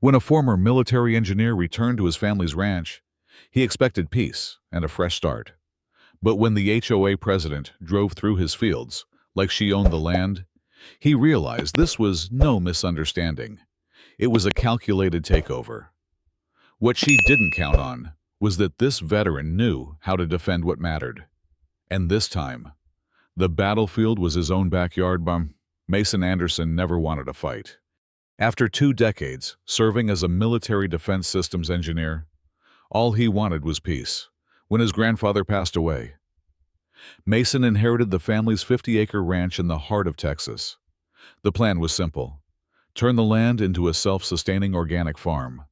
When a former military engineer returned to his family's ranch, he expected peace and a fresh start. But when the HOA president drove through his fields, like she owned the land, he realized this was no misunderstanding. It was a calculated takeover. What she didn't count on was that this veteran knew how to defend what mattered. And this time, the battlefield was his own backyard. Mason Anderson never wanted a fight. After 2 decades serving as a military defense systems engineer, all he wanted was peace. When his grandfather passed away, Mason inherited the family's 50-acre ranch in the heart of Texas. The plan was simple: turn the land into a self-sustaining organic farm,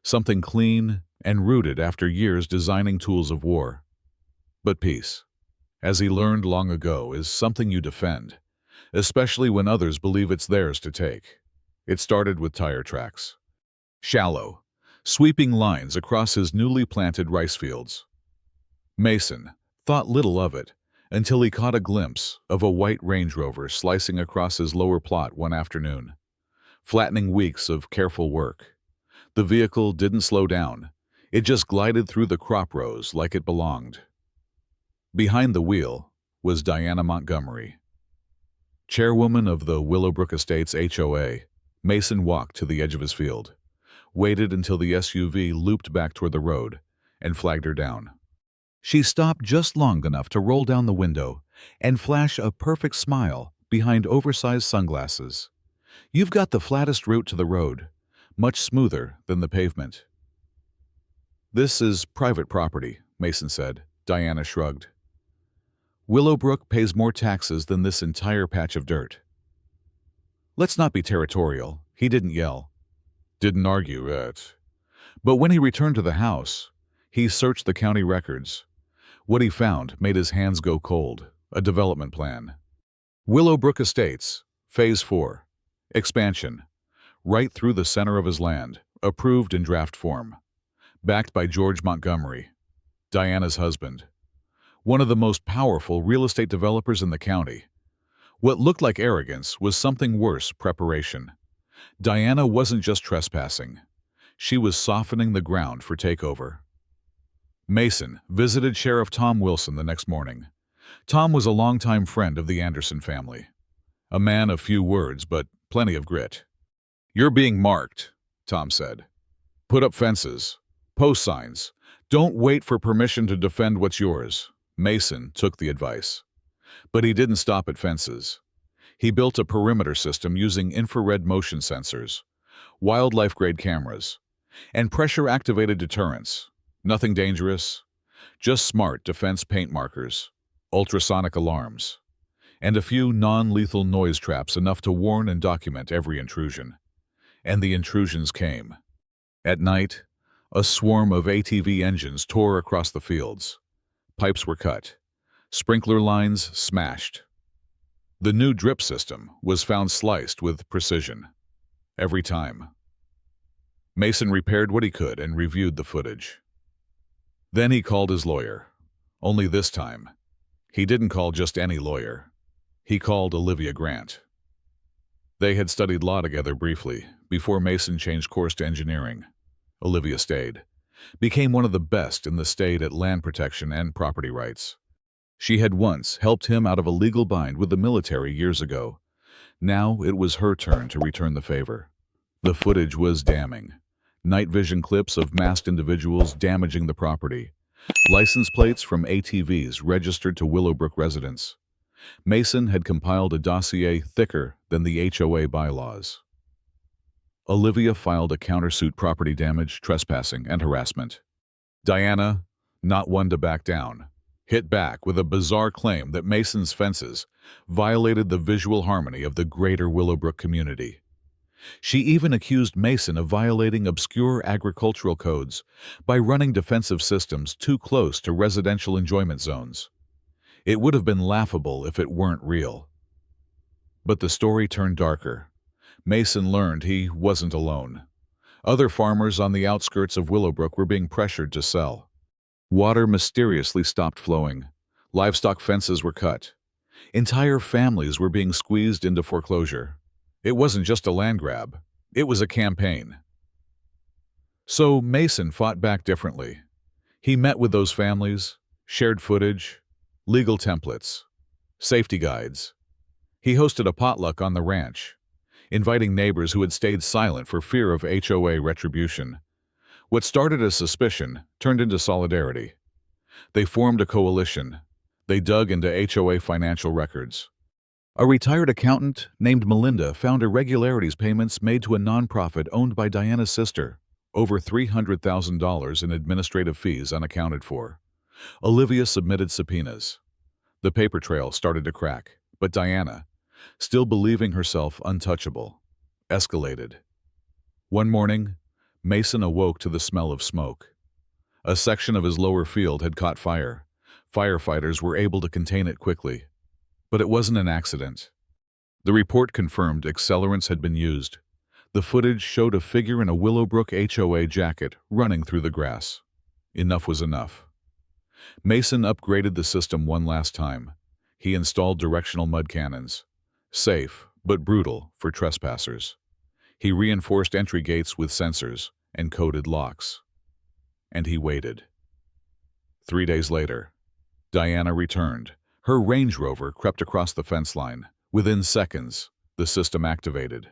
something clean and rooted after years designing tools of war. But peace, as he learned long ago, is something you defend, especially when others believe it's theirs to take. It started with tire tracks. Shallow, sweeping lines across his newly planted rice fields. Mason thought little of it until he caught a glimpse of a white Range Rover slicing across his lower plot one afternoon, flattening weeks of careful work. The vehicle didn't slow down. It just glided through the crop rows like it belonged. Behind the wheel was Diana Montgomery, chairwoman of the Willowbrook Estates HOA. Mason walked to the edge of his field, waited until the SUV looped back toward the road, and flagged her down. She stopped just long enough to roll down the window and flash a perfect smile behind oversized sunglasses. "You've got the flattest route to the road, much smoother than the pavement." "This is private property," Mason said. Diana shrugged. "Willowbrook pays more taxes than this entire patch of dirt." "Let's not be territorial." He didn't yell, didn't argue it. But when he returned to the house, he searched the county records. What he found made his hands go cold: a development plan. Willowbrook Estates, Phase 4, expansion, right through the center of his land, approved in draft form, backed by George Montgomery, Diana's husband, one of the most powerful real estate developers in the county. What looked like arrogance was something worse: preparation. Diana wasn't just trespassing. She was softening the ground for takeover. Mason visited Sheriff Tom Wilson the next morning. Tom was a longtime friend of the Anderson family, a man of few words but plenty of grit. "You're being marked," Tom said. "Put up fences, post signs. Don't wait for permission to defend what's yours." Mason took the advice. But he didn't stop at fences. He built a perimeter system using infrared motion sensors, wildlife-grade cameras, and pressure-activated deterrents. Nothing dangerous, just smart defense paint markers, ultrasonic alarms, and a few non-lethal noise traps, enough to warn and document every intrusion. And the intrusions came. At night, a swarm of ATV engines tore across the fields. Pipes were cut, sprinkler lines smashed. The new drip system was found sliced with precision. Every time. Mason repaired what he could and reviewed the footage. Then he called his lawyer. Only this time, he didn't call just any lawyer. He called Olivia Grant. They had studied law together briefly before Mason changed course to engineering. Olivia stayed, became one of the best in the state at land protection and property rights. She had once helped him out of a legal bind with the military years ago. Now it was her turn to return the favor. The footage was damning. Night vision clips of masked individuals damaging the property. License plates from ATVs registered to Willowbrook residents. Mason had compiled a dossier thicker than the HOA bylaws. Olivia filed a countersuit: property damage, trespassing, and harassment. Diana, not one to back down, hit back with a bizarre claim that Mason's fences violated the visual harmony of the greater Willowbrook community. She even accused Mason of violating obscure agricultural codes by running defensive systems too close to residential enjoyment zones. It would have been laughable if it weren't real. But the story turned darker. Mason learned he wasn't alone. Other farmers on the outskirts of Willowbrook were being pressured to sell. Water mysteriously stopped flowing. Livestock fences were cut. Entire families were being squeezed into foreclosure. It wasn't just a land grab. It was a campaign. So Mason fought back differently. He met with those families, shared footage, legal templates, safety guides. He hosted a potluck on the ranch, inviting neighbors who had stayed silent for fear of HOA retribution. What started as suspicion turned into solidarity. They formed a coalition. They dug into HOA financial records. A retired accountant named Melinda found irregularities payments made to a nonprofit owned by Diana's sister, over $300,000 in administrative fees unaccounted for. Olivia submitted subpoenas. The paper trail started to crack, but Diana, still believing herself untouchable, escalated. One morning, Mason awoke to the smell of smoke. A section of his lower field had caught fire. Firefighters were able to contain it quickly. But it wasn't an accident. The report confirmed accelerants had been used. The footage showed a figure in a Willowbrook HOA jacket running through the grass. Enough was enough. Mason upgraded the system one last time. He installed directional mud cannons. Safe, but brutal for trespassers. He reinforced entry gates with sensors and coded locks. And he waited. 3 days later, Diana returned. Her Range Rover crept across the fence line. Within seconds, the system activated.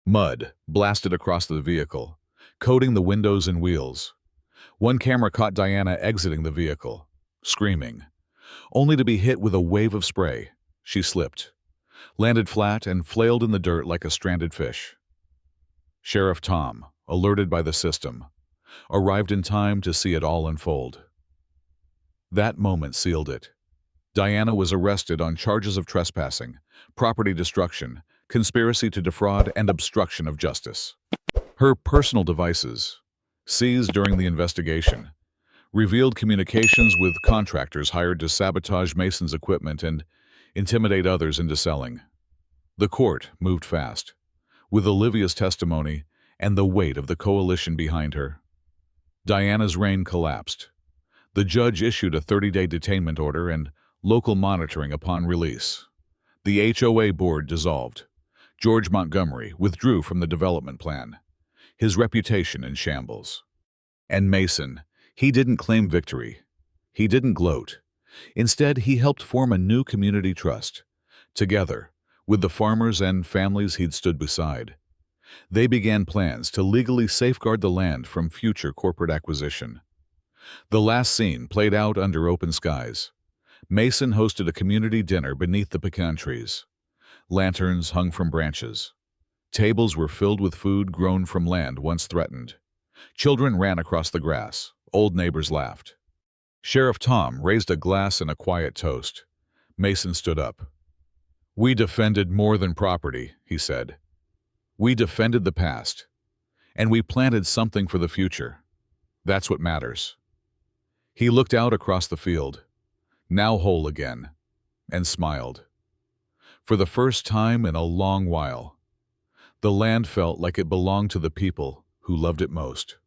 Mud blasted across the vehicle, coating the windows and wheels. One camera caught Diana exiting the vehicle, screaming, only to be hit with a wave of spray. She slipped, landed flat, and flailed in the dirt like a stranded fish. Sheriff Tom, alerted by the system, arrived in time to see it all unfold. That moment sealed it. Diana was arrested on charges of trespassing, property destruction, conspiracy to defraud, and obstruction of justice. Her personal devices, seized during the investigation, revealed communications with contractors hired to sabotage Mason's equipment and intimidate others into selling. The court moved fast, with Olivia's testimony and the weight of the coalition behind her. Diana's reign collapsed. The judge issued a 30-day detainment order and local monitoring upon release. The HOA board dissolved. George Montgomery withdrew from the development plan, his reputation in shambles. And Mason, he didn't claim victory. He didn't gloat. Instead, he helped form a new community trust. Together, with the farmers and families he'd stood beside, they began plans to legally safeguard the land from future corporate acquisition. The last scene played out under open skies. Mason hosted a community dinner beneath the pecan trees. Lanterns hung from branches. Tables were filled with food grown from land once threatened. Children ran across the grass. Old neighbors laughed. Sheriff Tom raised a glass in a quiet toast. Mason stood up. "We defended more than property," he said. "We defended the past, and we planted something for the future. That's what matters." He looked out across the field, now whole again, and smiled. For the first time in a long while, the land felt like it belonged to the people who loved it most.